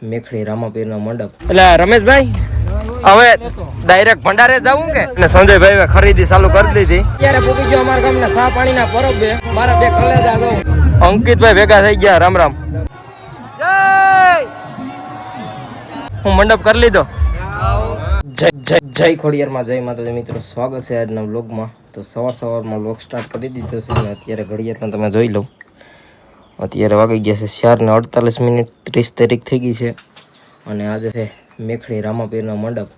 મેખડી રામાપીરનો મંડપ. એટલે રમેશભાઈ હવે ડાયરેક્ટ ભંડારે જવું કે અને સંજયભાઈ ખરીદી ચાલુ કરી દીધી. અત્યારે પૂકી ગયો અમારા ગામના સા પાણીના પરબ બે મારા બે કલેજા દો અંકિતભાઈ ભેગા થઈ ગયા. રામ રામ. જય હું મંડપ કરી લીધો. જય ખોડિયારમાં જય માતાજી મિત્રો, સ્વાગત છે આજના વ્લોગમાં. તો સવારમાં વ્લોગ સ્ટાર્ટ કરી દીધો છે અને અત્યારે ઘડિયાળમાં તમે જોઈ લો, અત્યારે વાગી ગયા છે 4:48, 30 તારીખ થઈ ગઈ છે અને આજે છે મેખડી રામાપીરનો મંડપ.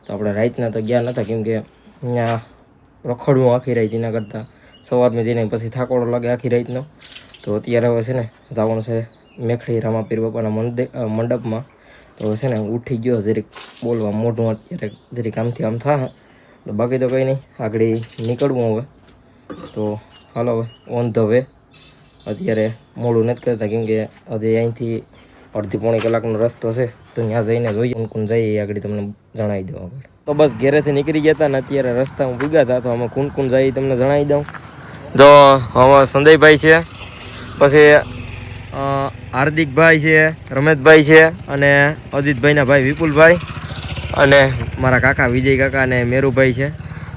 તો આપણે રાતના તો ગયા નહોતા કેમ કે અહીંયા રખડવું આખી રાત, એના કરતાં સવારમાં જઈને પછી થાકોડો લાગે આખી રાતનો. તો અત્યારે હવે છે ને જવાનું છે મેખડી રામાપીર બાપાના મંડપમાં. તો છે ને ઉઠી ગયો જરીક બોલવા, મોઢું અત્યારે જરીક આમથી આમ થાય. તો બાકી તો કંઈ નહીં, આગળ નીકળવું હવે. તો હાલો હવે ઓન ધ વે. અત્યારે મોડું નથી કરતા કેમ કે હજી અહીંથી અડધી પોણી કલાકનો રસ્તો છે. તો ત્યાં જઈને જોઈએ કોણ જઈએ આગળ તમને જણાવી દઉં આગળ. તો બસ ઘરેથી નીકળી ગયા હતા ને અત્યારે રસ્તામાં ભૂગ્યા હતા. તો આમાં કોણ જઈએ તમને જણાવી દઉં. જો હવે સંજયભાઈ છે, પછી હાર્દિકભાઈ છે, રમેશભાઈ છે અને અજીતભાઈના ભાઈ વિપુલભાઈ અને મારા કાકા વિજય કાકા અને મેરુભાઈ છે.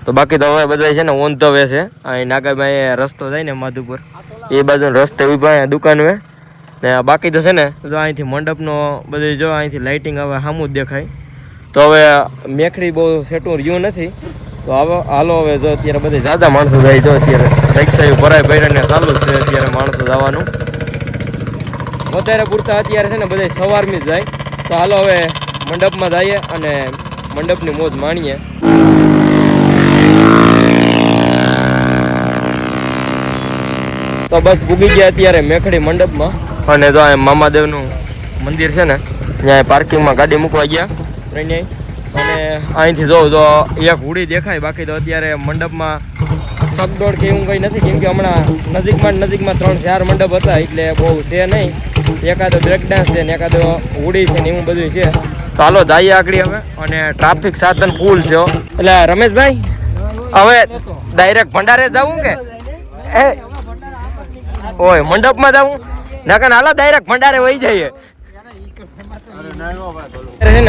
તો બાકી તો હવે બધા છે ને ઓન ધ વે છે. અહીં નાગાભાઈ રસ્તો જાય ને માધુપુર એ બાજુ રસ્તે ઉભા દુકાન હોય ને. બાકી તો છે ને જો અહીંથી મંડપનો બધું જો અહીંથી લાઇટિંગ હવે સામું જ દેખાય. તો હવે મેખડી બહુ સેટું રહ્યું નથી. તો હવે હાલો હવે જો અત્યારે બધે જ્યાદા માણસો જાય. જો અત્યારે રિક્ષા ભરાઈને ચાલુ જ છે અત્યારે માણસો જવાનું. વધારે પૂરતા અત્યારે છે ને બધા સવારમાં જ જાય. તો હાલો હવે મંડપમાં જઈએ અને મંડપની મોજ માણીએ. તો બસ પૂગી ગયા અત્યારે મેખડી મંડપમાં. અને જો આ મામાદેવનું મંદિર છે ને ત્યાં પાર્કિંગમાં ગાડી મૂકવા ગયા અને અહીંથી જોઉં તો એક હુડી દેખાય. બાકી તો અત્યારે મંડપમાં સગદોડ કે એવું કંઈ નથી કેમ કે હમણાં નજીકમાં 3-4 મંડપ હતા એટલે બહુ છે નહીં. એકાદો બ્રેક ડાન્સ છે ને એકાદો હુડી છે ને એવું બધું છે. તો હાલો જઈએ આગળ હવે. અને ટ્રાફિક સાધન ફૂલ છે. એટલે રમેશભાઈ હવે ડાયરેક્ટ ભંડારે જવું કે ઓય મંડપમાં જવું નકર હાલો ડાયરેક્ટ ભંડારે વહી જઈએ.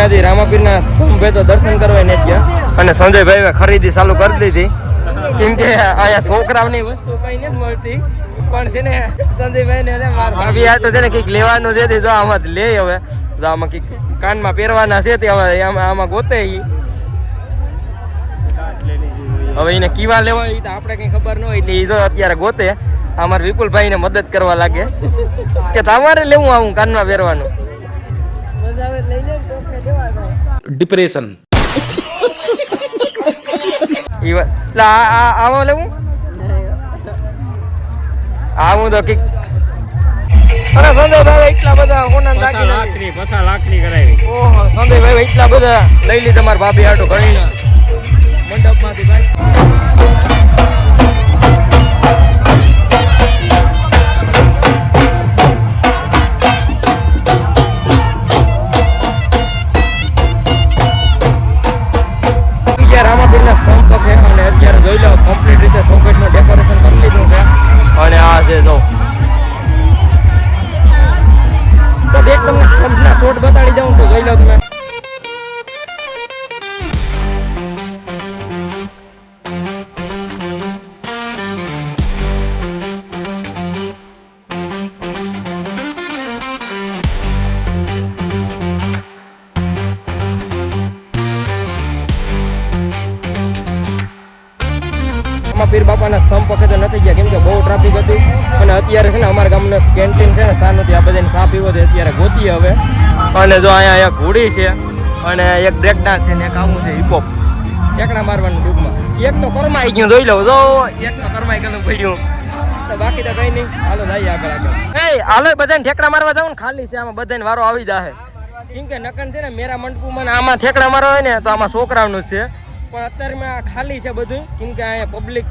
હજી રામાપીરના સ્તંભે તો દર્શન કરવા ને ગયા અને સંજયભાઈ ખરીદી ચાલુ કરી દીધી કેમ કે અહીંયા છોકરાઓની વસ્તુ કઈ નથી મળતી. પણ છે ને સંજયભાઈ ને ભાભી આટો છે ને કંઈક લેવાનું છે તો આમાં લે. હવે તો આમાં કંઈક કાનમાં પહેરવાના છે તે હવે આમાં ગોતે. હવે એને કીવા લેવા એ તો આપણે કંઈ ખબર ન હોય એટલે એ જો અત્યારે ગોતે. અમારા વિપુલભાઈ ને મદદ કરવા લાગે કે તમારે લેવું આવું કાનમાં પહેરવાનું. ડિપ્રેશન આવો લેવું આવું તો કઈક. અરે સંજયભાઈ એટલા બધા લાખની કરાવી. ઓહો સંજયભાઈ એટલા બધા લઈ લીધા તમારા ભાભી આટો ઘણી મંડપમાંથી ભાઈ. રામાપીરના સ્તંભ છે અને અત્યારે જોઈ લો કમ્પ્લીટ રીતે સોકેટનું ડેકોરેશન કરી લીધું છે. અને આ છે જો તો એક તમને સ્તંભના શોટ બતાડી દઉં તો જોઈ લો તમે. પીર બાપાના સ્તંભ પખે તો નથી ગયા કેમ કે બહુ ટ્રાફિક હતી. અને અત્યારે છે ને અમારા ગામનો કેન્ટીન છે ને સાનું ત્યાં બધાને ચા પીવો છે અત્યારે ગોતીએ હવે. અને જો અહીંયા એક ઘોડી છે અને એક બ્રેક ડાન્સ છે ને એક આવું છે હિપહોપ ઠેકડા મારવાનું ટૂંકમાં. એક તો કરમાઈ ગયું જોઈ લો જો એક તો કરમાઈ ગયું પડ્યું. તો બાકી તો કઈ નહીં, હાલો જઈએ આગળ. હાલો બધાને ઠેકડા મારવા જાવ ને ખાલી છે આમાં બધાને વારો આવી જાય કેમ કે નકન છે ને મેરા મંડપુમાં આમાં ઠેકડા મારવા હોય ને તો આમાં છોકરાઓનું જ છે. પણ અત્યારમાં ખાલી છે બધું કેમ કે અહીંયા પબ્લિક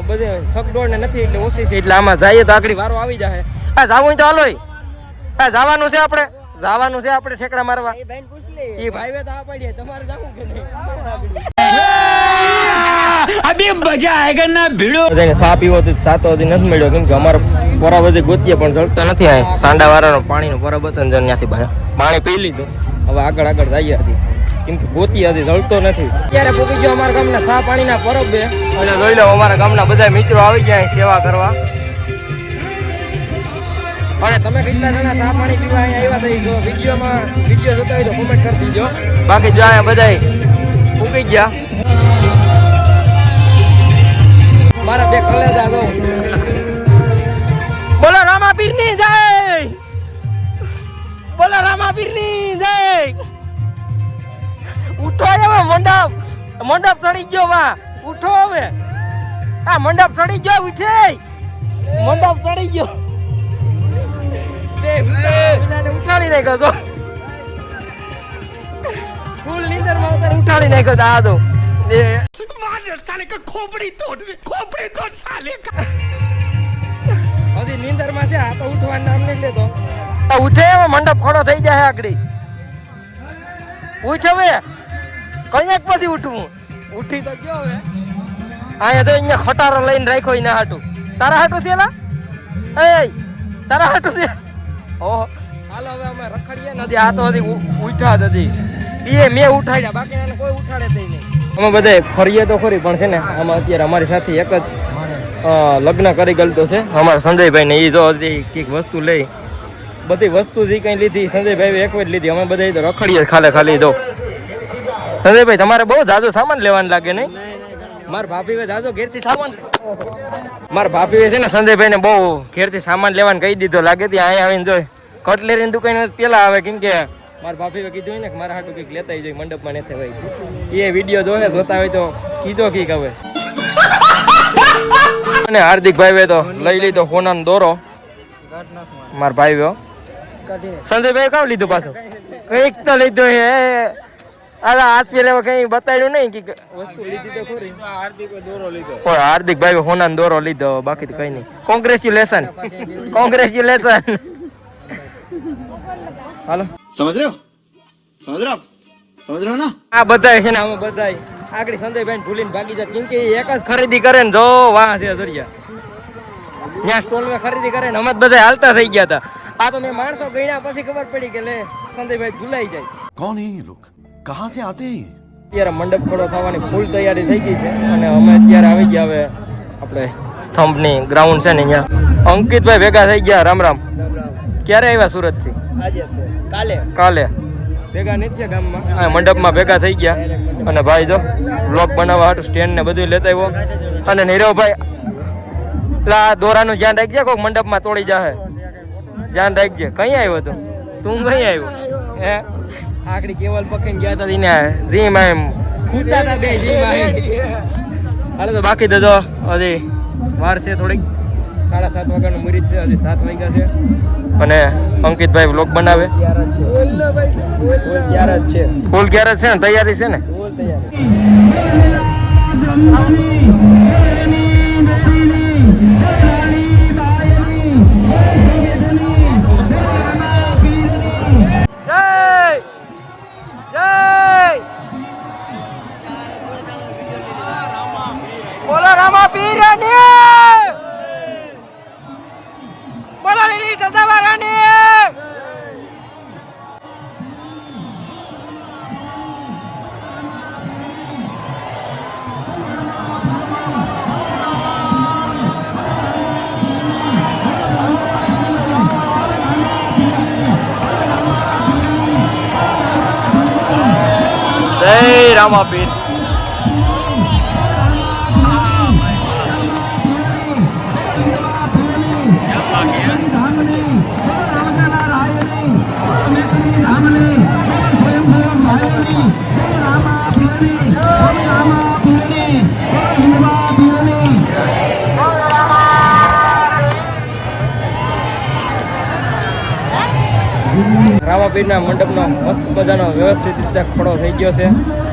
બધે સગડોળ ને નથી એટલે ઓછી છે એટલે આમાં જઈએ તો આગળ વારો આવી જાય. હા જાવું તો હાલો જવાનું છે આપણે ઠેકડા મારવા. એ ભાઈ તો આ પડીએ તમારે જાવું કે નહીં? અભી મજા આયેગા ના ભીડો. બધાને ચા પીવો તો ચા તો હજી નથી મળ્યો કેમ કે અમારે પોરા બધી ગોતીએ પણ જળતા નથી. આ સાંડા વાળાનો પાણીનો પરબ હતો ને ત્યાંથી પાણી પી લીધું. હવે આગળ જઈએ હતી કેમ કે ગોતી હતી, જળતો નથી. અત્યારે પૂકી ગયો અમારા ગામના સા પાણીના પરબે અને જોઈ લો અમારા ગામના બધા મિત્રો આવી ગયા સેવા કરવા. અને તમે કેટલા જણા સા પાણી પીવા અહીંયા આવ્યા હતા, જો વિડીયો જોતા હોય તો કોમેન્ટ કરી દીજો. બાકી જો અહીંયા બધા પૂકી ગયા. મારા બે કલેજા દો. બોલો રામાપીરની જય, બોલો રામાપીરની જય. ઉઠો હવે મંડપ ચડી ગયો. વા ઉઠો હવે, આ મંડપ ચડી ગયો. ઉઠે મંડપ ચડી ગયો. ઉઠાડી નાખ્યો તો ફૂલ નીંદર માં ઉઠાડી નાખ્યો તો. આ તો હજી નીંદર માં છે. આ તો ઉઠવાનું નામ નહીં લેતો. ઉઠે હવે મંડપ ખડો થઈ જાય આગળ. ઉઠ હવે, કઈક પછી ઉઠવું. ઉઠી તો ગયો હવે. અહીંયા તો અહીંયા ખટારો લઈને રાખ્યો એના હાટું. તારા હાટું છે લા? એ તારા હાટું છે? ઓહો હાલો હવે અમે રખડીએ નથી. આ તો હજી ઉઠા જ હતી. એ મેં ઉઠાડ્યા, બાકી એને કોઈ ઉઠાડે નહીં. અમે બધા ફરીએ તો ખરી પણ છે ને આમાં અત્યારે અમારી સાથે એક જ લગ્ન કરી ગલતો છે અમારા સંજયભાઈ ને. એ જો હજી કંઈક વસ્તુ લઈ, બધી વસ્તુ જે કંઈ લીધી સંજયભાઈ એક જ લીધી. અમે બધા તો રખડીએ ખાલી દો. સંજયભાઈ તમારે બહુ જાજો સામાન લેવાનું લાગે નહીં? મારા ભાભી જાજો ઘેરથી સામાન, મારા ભાભી છે ને સંજયભાઈ ને બહુ ઘેરથી સામાન લેવાનું કહી દીધો લાગે. ત્યાં અહીંયા આવીને જોઈ કટલેરીની દુકાન પેલા આવે કેમ કે મારા ભાભીએ કીધું ને કે મારા હાટું કંઈક લેતા જોઈએ મંડપમાં નથી ભાઈ. એ વિડીયો જોતા હોય તો કીધો કીક હવે. અને હાર્દિકભાઈ તો લઈ લીધો સોનાનો દોરો. મારા ભાઈઓ સંજયભાઈ કામ લીધું પાછું? કંઈક તો લીધું હે. હાથ પેલા કઈ બતાડ્યું નહીં કે વસ્તુ લીધી તો ખરી. હાર્દિકભાઈ સોનાનો દોરો લીધો, બાકી તો કઈ નહીં. કોંગ્રેચ્યુલેશન. હાલો समझ रहे हो ना? આ બધા છે ને અમે બધા આગળ સંજયભાઈ ભૂલીને ભાગી જાય કેમ કે એક જ ખરીદી કરે ને. જો વાહ છે દરિયા ત્યાં સ્ટોલ માં ખરીદી કરે ને અમે બધા હાલતા થઈ ગયા હતા. આ તો મેં માણસો ગણ્યા પછી ખબર પડી કે લે સંજયભાઈ ભૂલાઈ જાય. कौन है ये लोग, कहाँ से आते हैं? અત્યારે મંડપ ખડો થવાની ફૂલ તૈયારી થઈ ગઈ છે અને અમે અત્યારે આવી ગયા હવે આપણે સ્તંભની ગ્રાઉન્ડ છે ને અહીંયા. અંકિતભાઈ ભેગા થઈ ગયા. રામ રામ. ક્યારે આવ્યા સુરત થી? કાલે ભેગા નથી ગામમાં. હા મંડપમાં ભેગા થઈ ગયા. અને ભાઈ જો બ્લોગ બનાવવા હાટું સ્ટેન્ડ ને બધું લેતા આવ્યો. અને નીરવભાઈ પેલા દોરાનું ધ્યાન રાખજે, કોઈક મંડપમાં તોડી જાહે. ધ્યાન રાખજે. કઈ આવ્યો તું? તું કઈ આવ્યો? હે આખડી કેવલ પકડીને ગયા હતા એને જીમ એમ ખૂતા હતા બે જીમ. હાલે તો બાકી તો જો હજી વાર છે થોડીક. 7:30 વાગ્યાનું મુહૂર્ત છે, હજી 7 વાગ્યા છે. અને અંકિતભાઈ વ્લોગ બનાવે. ફૂલ ક્યારે છે ને તૈયારી છે ને? બોલો રામાપીરની, બોલો લીલી સદાવારાની. જય રામાપીર. રામાપીરના મંડપનો મસ્ત બધાનો વ્યવસ્થિત રીતે ખડો થઈ ગયો છે.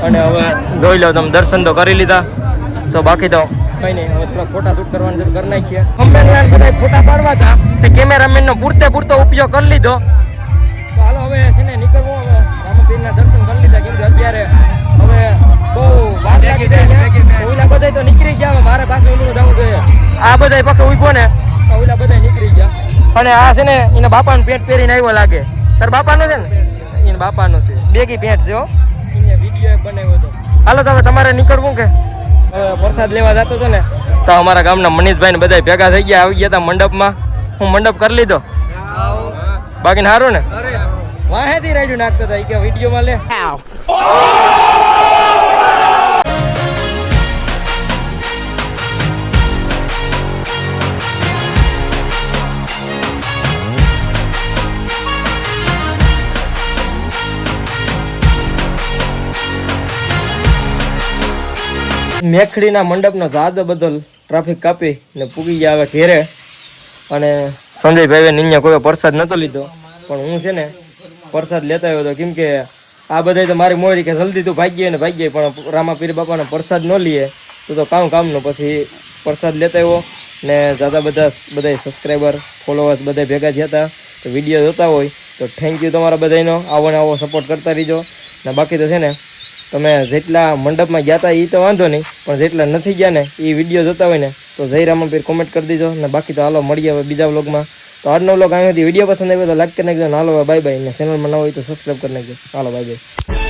અને હવે જોઈ લો તમે દર્શન તો કરી લીધા. તો બાકી તો કઈ નહીં, હવે થોડા ફોટા શૂટ કરવાનું છે કરી નાખીએ. બધા ફોટા પાડવા હતા તે કેમેરામેનનો પૂરતો ઉપયોગ કરી લીધો. તો હાલો હવે છે ને નીકળવું. હવે રામાપીરના દર્શન કરી લીધા કેમ કે અત્યારે હવે બહુ વાર લાગી જાય. ઓલા બધા તો નીકળી ગયા. મારે પાછું ઓલું જવું જોઈએ. આ બધા પక్క ઉભો ને ઓલા બધા નીકળી ગયા. અને આ છે ને એના બાપાનું પેન્ટ પહેરીને આવ્યો લાગે. તાર બાપાનો છે ને? એના બાપાનો છે. બેગી પેન્ટ છે હો. વિડીયો બનાવ્યો હતો. હાલો તો હવે તમારે નીકળવું કે પ્રસાદ લેવા જતો હતો ને તો અમારા ગામના મનીષભાઈ ને બધા ભેગા થઈ ગયા, આવી ગયા હતા મંડપમાં. હું મંડપ કરી લીધો બાકી સારું ને? વાહેથી રાડ્યું નાખતો હતા કે વિડીયોમાં લે. મેખડીના મંડપનો ઝાદો બદલ ટ્રાફિક કાપી ને પૂગી ગયા હવે ઘેરે. અને સંજયભાઈ નિયા કોઈ પ્રસાદ નતો લીધો, પણ હું છે ને પ્રસાદ લેતા આવ્યો હતો. કેમ કે આ બધા તો મારી મોરી કે જલ્દી તું ભાગીએ ને ભાગીએ, પણ રામાપીર બાપાનો પ્રસાદ ન લઈએ તો કામનું. પછી પ્રસાદ લેતા આવ્યો ને બધા સબસ્ક્રાઈબર ફોલોવર્સ બધા ભેગા થયા હતા. તો વિડીયો જોતા હોય તો થેન્ક યુ તમારા બધાનો. આવો સપોર્ટ કરતા રહીજો. ને બાકી તો છે ને તમે જેટલા મંડપમાં ગયા હતા એ તો વાંધો નહીં, પણ જેટલા નથી ગયા ને એ વિડીયો જોતા હોય ને તો જય રામાપીર કોમેન્ટ કરી દીજો. ને બાકી તો હાલો મળીએ હવે બીજા વ્લોગમાં. તો આજનો વ્લોગ અહીંયાથી વિડીયો પસંદ આવ્યો તો લાઈક કરી નાખજો. હાલો બાય બાય. ને ચેનલમાં ન હોય તો સબસ્ક્રાઈબ કરી નાખજો. હાલો બાય બાય.